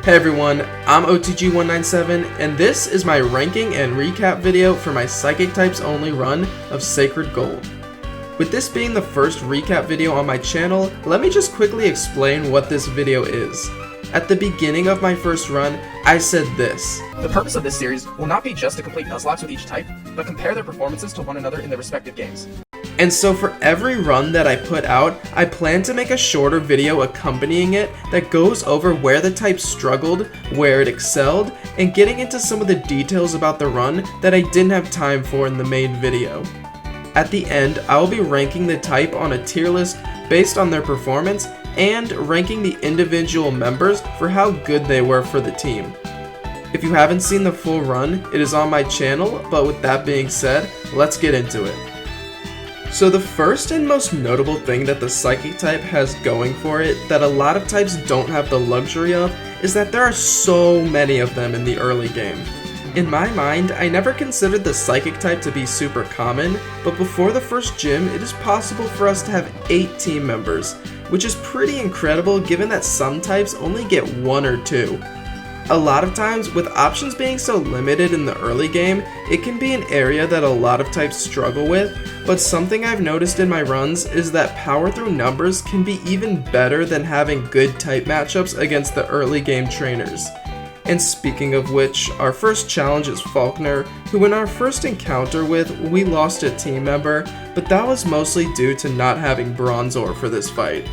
Hey everyone, I'm OTG197, and this is my ranking and recap video for my Psychic types only run of Sacred Gold. With this being the first recap video on my channel, let me just quickly explain what this video is. At the beginning of my first run, I said this. The purpose of this series will not be just to complete Nuzlocke with each type, but compare their performances to one another in their respective games. And so for every run that I put out, I plan to make a shorter video accompanying it that goes over where the type struggled, where it excelled, and getting into some of the details about the run that I didn't have time for in the main video. At the end, I will be ranking the type on a tier list based on their performance and ranking the individual members for how good they were for the team. If you haven't seen the full run, it is on my channel, but with that being said, let's get into it. So the first and most notable thing that the Psychic type has going for it that a lot of types don't have the luxury of is that there are so many of them in the early game. In my mind, I never considered the Psychic type to be super common, but before the first gym, it is possible for us to have 8 team members, which is pretty incredible given that some types only get 1 or 2. A lot of times, with options being so limited in the early game, it can be an area that a lot of types struggle with, but something I've noticed in my runs is that power through numbers can be even better than having good type matchups against the early game trainers. And speaking of which, our first challenge is Faulkner, who in our first encounter with, we lost a team member, but that was mostly due to not having Bronze Ore for this fight.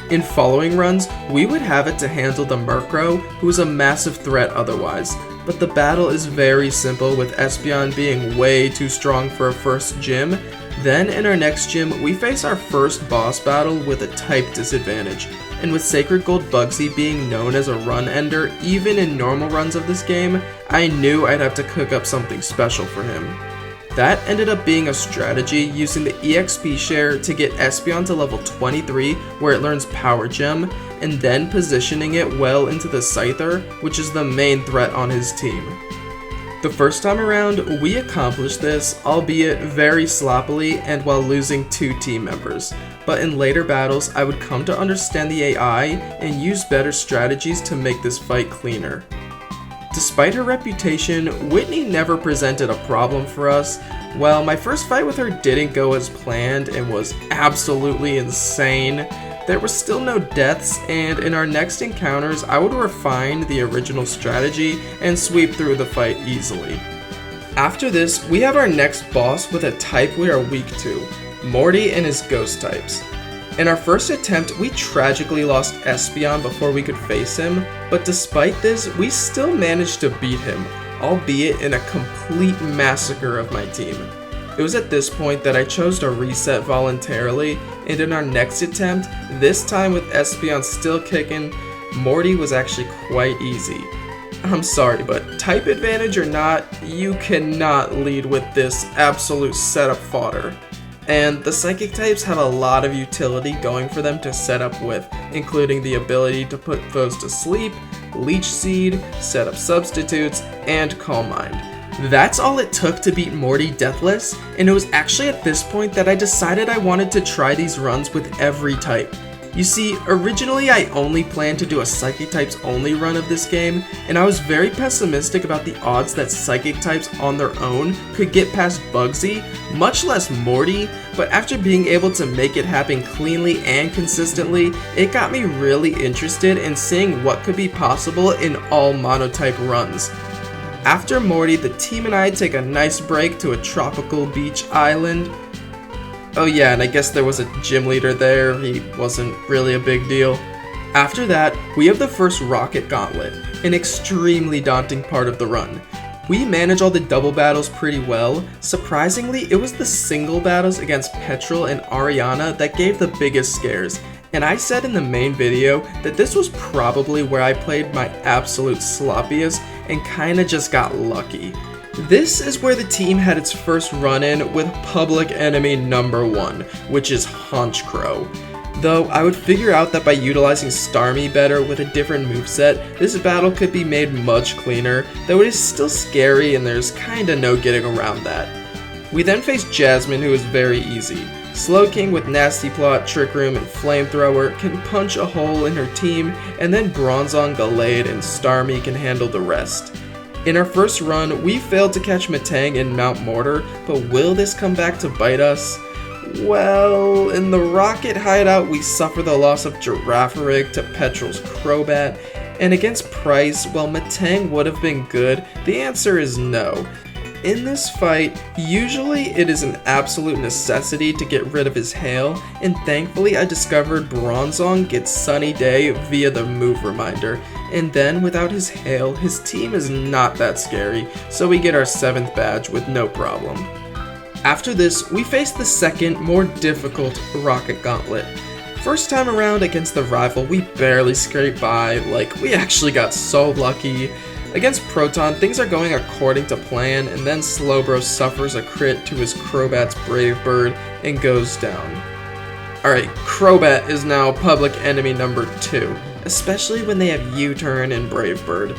In following runs, we would have it to handle the Murkrow, who is a massive threat otherwise, but the battle is very simple with Espeon being way too strong for a first gym. Then in our next gym, we face our first boss battle with a type disadvantage, and with Sacred Gold Bugsy being known as a run ender even in normal runs of this game, I knew I'd have to cook up something special for him. That ended up being a strategy using the EXP share to get Espeon to level 23 where it learns Power Gem, and then positioning it well into the Scyther, which is the main threat on his team. The first time around, we accomplished this, albeit very sloppily and while losing 2 team members, but in later battles I would come to understand the AI and use better strategies to make this fight cleaner. Despite her reputation, Whitney never presented a problem for us. While my first fight with her didn't go as planned and was absolutely insane, there were still no deaths, and in our next encounters I would refine the original strategy and sweep through the fight easily. After this, we have our next boss with a type we are weak to, Morty and his ghost types. In our first attempt, we tragically lost Espeon before we could face him, but despite this, we still managed to beat him, albeit in a complete massacre of my team. It was at this point that I chose to reset voluntarily, and in our next attempt, this time with Espeon still kicking, Morty was actually quite easy. I'm sorry, but type advantage or not, you cannot lead with this absolute setup fodder. And the Psychic types have a lot of utility going for them to set up with, including the ability to put foes to sleep, Leech Seed, set up substitutes, and Calm Mind. That's all it took to beat Morty deathless, and it was actually at this point that I decided I wanted to try these runs with every type. You see, originally I only planned to do a Psychic types only run of this game, and I was very pessimistic about the odds that Psychic types on their own could get past Bugsy, much less Morty, but after being able to make it happen cleanly and consistently, it got me really interested in seeing what could be possible in all monotype runs. After Morty, the team and I take a nice break to a tropical beach island. Oh yeah, and I guess there was a gym leader there, he wasn't really a big deal. After that, we have the first Rocket Gauntlet, an extremely daunting part of the run. We manage all the double battles pretty well. Surprisingly, it was the single battles against Petrel and Ariana that gave the biggest scares, and I said in the main video that this was probably where I played my absolute sloppiest and kinda just got lucky. This is where the team had its first run-in with public enemy number 1, which is Honchkrow. Though I would figure out that by utilizing Starmie better with a different moveset, this battle could be made much cleaner, though it is still scary and there's kinda no getting around that. We then face Jasmine, who is very easy. Slowking with Nasty Plot, Trick Room, and Flamethrower can punch a hole in her team, and then Bronzong, Gallade, and Starmie can handle the rest. In our first run, we failed to catch Metang in Mount Mortar, but will this come back to bite us? Well, in the Rocket Hideout, we suffer the loss of Girafarig to Petrel's Crobat, and against Price, while Metang would have been good, the answer is no. In this fight, usually it is an absolute necessity to get rid of his hail, and thankfully I discovered Bronzong gets Sunny Day via the move reminder, and then without his hail, his team is not that scary, so we get our 7th badge with no problem. After this, we face the second, more difficult Rocket Gauntlet. First time around against the rival, we barely scraped by, like we actually got so lucky. Against Proton, things are going according to plan, and then Slowbro suffers a crit to his Crobat's Brave Bird and goes down. Alright, Crobat is now public enemy number 2, especially when they have U-Turn and Brave Bird.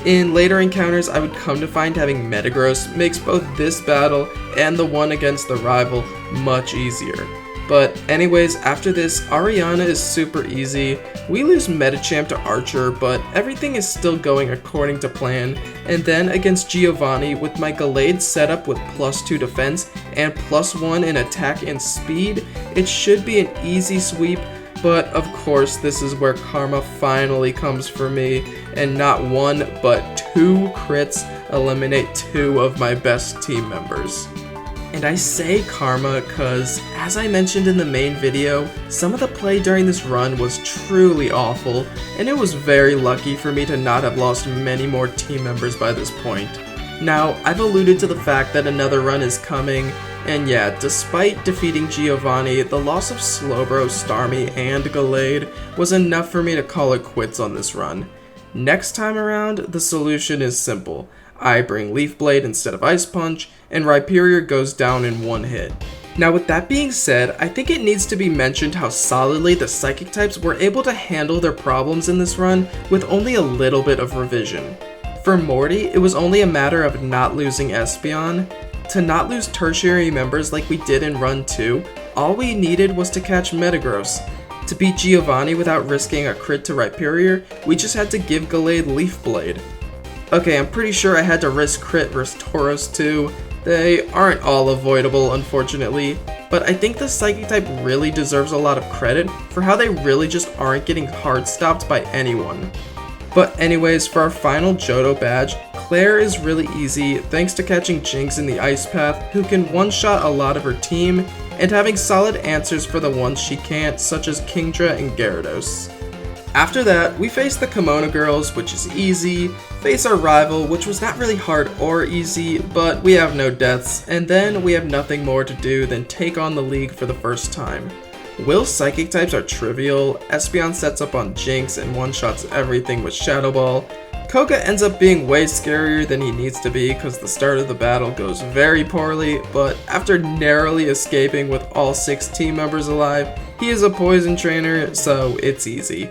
In later encounters, I would come to find having Metagross makes both this battle and the one against the rival much easier. But anyways, after this, Ariana is super easy. We lose Metachamp to Archer, but everything is still going according to plan. And then against Giovanni, with my Gallade set up with +2 defense and +1 in attack and speed, it should be an easy sweep. But of course, this is where karma finally comes for me, and not 1 but 2 crits eliminate 2 of my best team members. And I say karma cause, as I mentioned in the main video, some of the play during this run was truly awful, and it was very lucky for me to not have lost many more team members by this point. Now, I've alluded to the fact that another run is coming, and yeah, despite defeating Giovanni, the loss of Slowbro, Starmie, and Gallade was enough for me to call it quits on this run. Next time around, the solution is simple. I bring Leaf Blade instead of Ice Punch, and Rhyperior goes down in 1 hit. Now with that being said, I think it needs to be mentioned how solidly the Psychic types were able to handle their problems in this run with only a little bit of revision. For Morty, it was only a matter of not losing Espeon. To not lose tertiary members like we did in Run 2, all we needed was to catch Metagross. To beat Giovanni without risking a crit to Rhyperior, we just had to give Gallade Leaf Blade. Okay, I'm pretty sure I had to risk crit versus Tauros too. They aren't all avoidable, unfortunately, but I think the Psychic type really deserves a lot of credit for how they really just aren't getting hard stopped by anyone. But anyways, for our final Johto badge, Claire is really easy thanks to catching Jinx in the Ice Path, who can one-shot a lot of her team, and having solid answers for the ones she can't, such as Kingdra and Gyarados. After that, we face the Kimono Girls, which is easy, face our rival, which was not really hard or easy, but we have no deaths, and then we have nothing more to do than take on the league for the first time. Will's Psychic types are trivial, Espeon sets up on Jinx and one-shots everything with Shadow Ball. Koga ends up being way scarier than he needs to be because the start of the battle goes very poorly, but after narrowly escaping with all 6 team members alive, he is a poison trainer, so it's easy.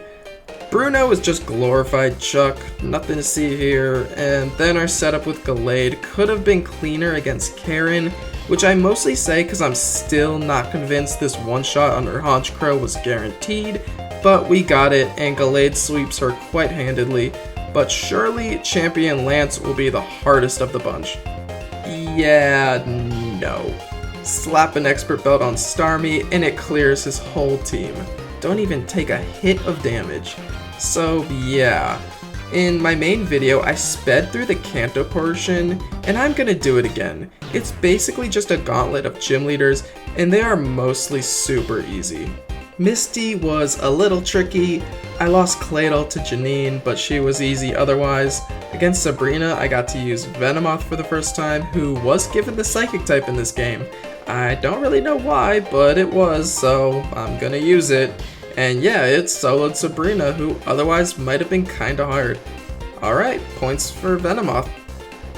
Bruno is just glorified Chuck, nothing to see here, and then our setup with Gallade could have been cleaner against Karen, which I mostly say because I'm still not convinced this one-shot on her Honchkrow was guaranteed, but we got it and Gallade sweeps her quite handedly, but surely Champion Lance will be the hardest of the bunch. Yeah, no. Slap an Expert Belt on Starmie and it clears his whole team. Don't even take a hit of damage. So yeah, in my main video I sped through the Kanto portion, and I'm gonna do it again. It's basically just a gauntlet of gym leaders, and they are mostly super easy. Misty was a little tricky. I lost Claydol to Janine, but she was easy otherwise. Against Sabrina, I got to use Venomoth for the first time, who was given the Psychic type in this game. I don't really know why, but it was, so I'm gonna use it. And yeah, it soloed Sabrina, who otherwise might have been kinda hard. Alright, points for Venomoth.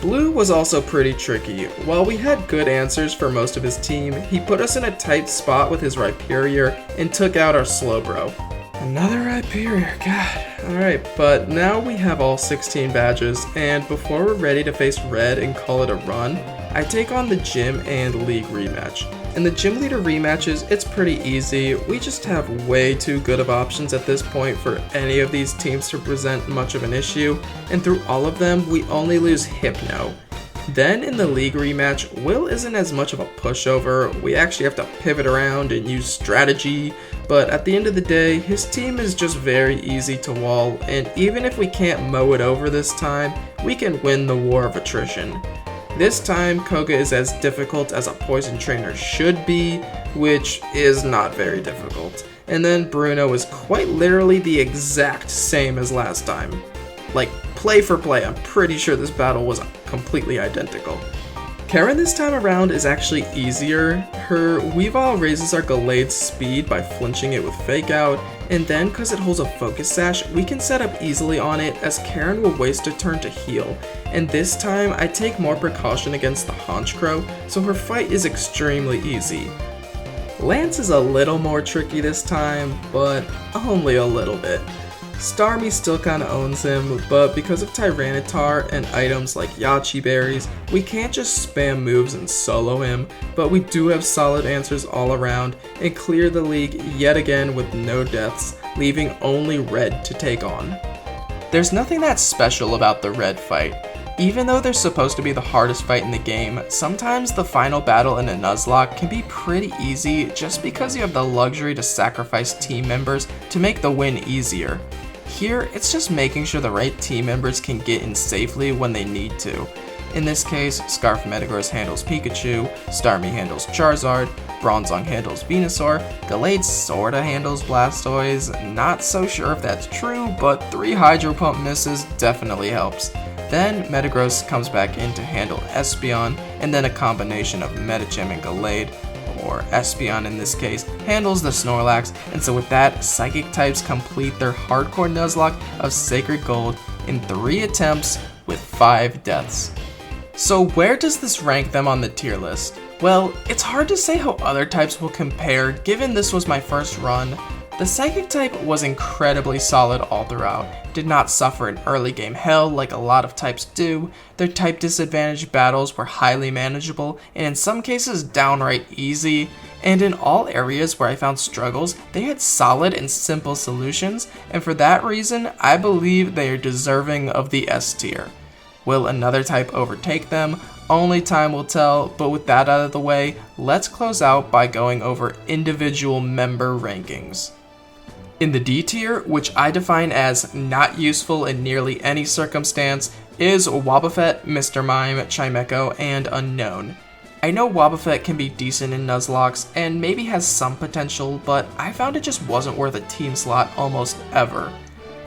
Blue was also pretty tricky. While we had good answers for most of his team, he put us in a tight spot with his Rhyperior and took out our Slowbro. Another Rhyperior, god. Alright, but now we have all 16 badges, and before we're ready to face Red and call it a run, I take on the gym and league rematch. In the gym leader rematches, it's pretty easy. We just have way too good of options at this point for any of these teams to present much of an issue, and through all of them, we only lose Hypno. Then in the league rematch, Will isn't as much of a pushover. We actually have to pivot around and use strategy, but at the end of the day, his team is just very easy to wall, and even if we can't mow it over this time, we can win the war of attrition. This time, Koga is as difficult as a poison trainer should be, which is not very difficult. And then Bruno is quite literally the exact same as last time. Like, play for play, I'm pretty sure this battle was completely identical. Karen this time around is actually easier. Her Weavile raises our Gallade's speed by flinching it with Fake Out, and then because it holds a focus sash, we can set up easily on it as Karen will waste a turn to heal. And this time, I take more precaution against the Honchcrow, so her fight is extremely easy. Lance is a little more tricky this time, but only a little bit. Starmie still kinda owns him, but because of Tyranitar and items like Yachi Berries, we can't just spam moves and solo him, but we do have solid answers all around and clear the league yet again with no deaths, leaving only Red to take on. There's nothing that special about the Red fight. Even though they're supposed to be the hardest fight in the game, sometimes the final battle in a Nuzlocke can be pretty easy just because you have the luxury to sacrifice team members to make the win easier. Here, it's just making sure the right team members can get in safely when they need to. In this case, Scarf Metagross handles Pikachu, Starmie handles Charizard, Bronzong handles Venusaur, Gallade sorta handles Blastoise, not so sure if that's true, but 3 Hydro Pump misses definitely helps. Then Metagross comes back in to handle Espeon, and then a combination of Medicham and Gallade, or Espeon in this case, handles the Snorlax, and so with that, Psychic types complete their hardcore Nuzlocke of Sacred Gold in 3 attempts with 5 deaths. So where does this rank them on the tier list? Well, it's hard to say how other types will compare given this was my first run. The Psychic type was incredibly solid all throughout, did not suffer in early game hell like a lot of types do, their type disadvantage battles were highly manageable and in some cases downright easy, and in all areas where I found struggles, they had solid and simple solutions, and for that reason, I believe they are deserving of the S tier. Will another type overtake them? Only time will tell, but with that out of the way, let's close out by going over individual member rankings. In the D tier, which I define as not useful in nearly any circumstance, is Wobbuffet, Mr. Mime, Chimecho, and Unknown. I know Wobbuffet can be decent in Nuzlockes and maybe has some potential, but I found it just wasn't worth a team slot almost ever.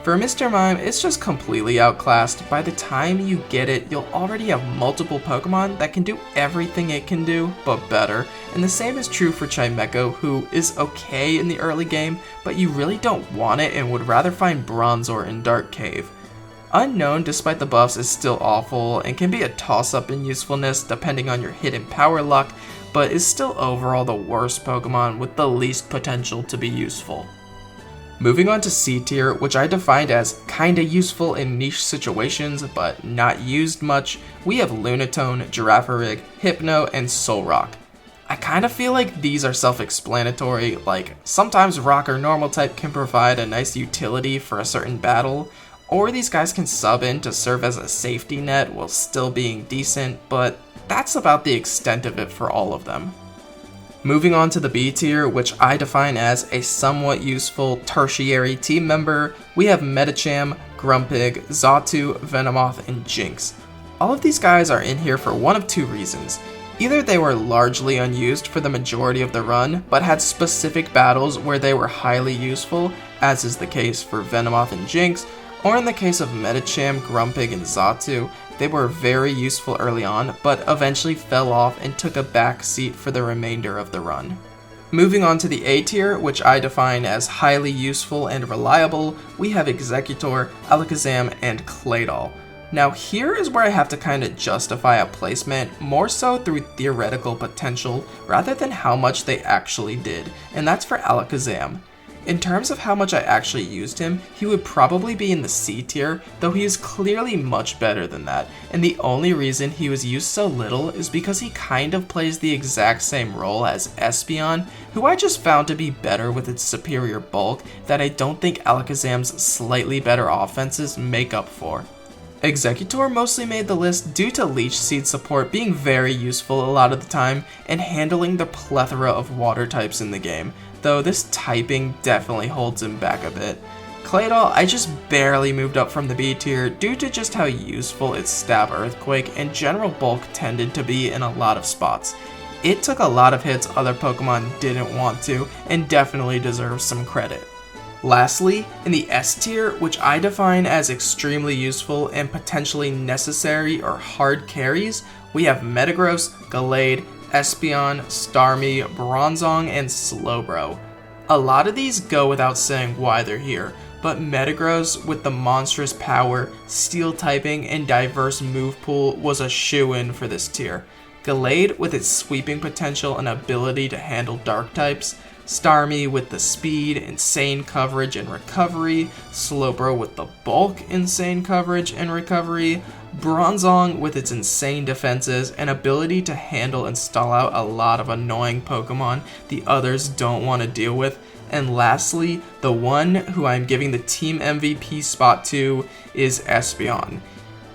For Mr. Mime, it's just completely outclassed. By the time you get it, you'll already have multiple Pokemon that can do everything it can do, but better. And the same is true for Chimecho, who is okay in the early game, but you really don't want it and would rather find Bronzor in Dark Cave. Unknown, despite the buffs, is still awful and can be a toss-up in usefulness depending on your hidden power luck, but is still overall the worst Pokemon with the least potential to be useful. Moving on to C tier, which I defined as kinda useful in niche situations, but not used much, we have Lunatone, Girafarig, Hypno, and Solrock. I kinda feel like these are self-explanatory, like sometimes Rock or Normal type can provide a nice utility for a certain battle, or these guys can sub in to serve as a safety net while still being decent, but that's about the extent of it for all of them. Moving on to the B tier, which I define as a somewhat useful tertiary team member, we have Medicham, Grumpig, Xatu, Venomoth, and Jinx. All of these guys are in here for one of 2 reasons. Either they were largely unused for the majority of the run, but had specific battles where they were highly useful, as is the case for Venomoth and Jinx, or in the case of Medicham, Grumpig, and Xatu, they were very useful early on, but eventually fell off and took a back seat for the remainder of the run. Moving on to the A tier, which I define as highly useful and reliable, we have Executor, Alakazam, and Claydol. Now here is where I have to kinda justify a placement, more so through theoretical potential rather than how much they actually did, and that's for Alakazam. In terms of how much I actually used him, he would probably be in the C tier, though he is clearly much better than that, and the only reason he was used so little is because he kind of plays the exact same role as Espeon, who I just found to be better with its superior bulk that I don't think Alakazam's slightly better offenses make up for. Executor mostly made the list due to Leech Seed support being very useful a lot of the time and handling the plethora of water types in the game, though this typing definitely holds him back a bit. Claydol I just barely moved up from the B tier due to just how useful its Stab Earthquake and general bulk tended to be in a lot of spots. It took a lot of hits other Pokemon didn't want to and definitely deserves some credit. Lastly, in the S tier, which I define as extremely useful and potentially necessary or hard carries, we have Metagross, Gallade, Espeon, Starmie, Bronzong, and Slowbro. A lot of these go without saying why they're here, but Metagross with the monstrous power, steel typing, and diverse move pool was a shoo-in for this tier. Gallade with its sweeping potential and ability to handle dark types, Starmie with the speed, insane coverage, and recovery, Slowbro with the bulk, insane coverage, and recovery, Bronzong with its insane defenses and ability to handle and stall out a lot of annoying Pokemon the others don't want to deal with, and lastly, the one who I'm giving the team MVP spot to is Espeon.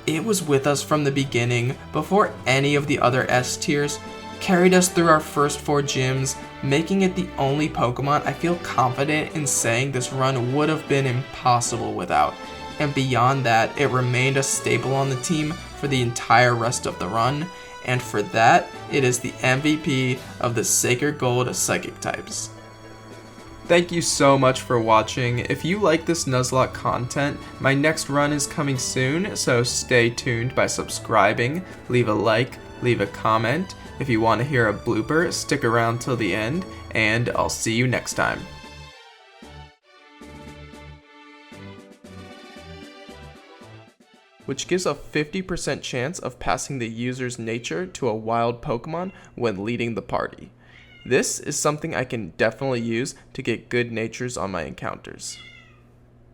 It was with us from the beginning, before any of the other S tiers, carried us through our first 4 gyms, making it the only Pokemon I feel confident in saying this run would have been impossible without. And beyond that, it remained a staple on the team for the entire rest of the run, and for that, it is the MVP of the Sacred Gold Psychic types. Thank you so much for watching. If you like this Nuzlocke content, my next run is coming soon, so stay tuned by subscribing, leave a like, leave a comment. If you want to hear a blooper, stick around till the end, and I'll see you next time. Which gives a 50% chance of passing the user's nature to a wild Pokemon when leading the party. This is something I can definitely use to get good natures on my encounters.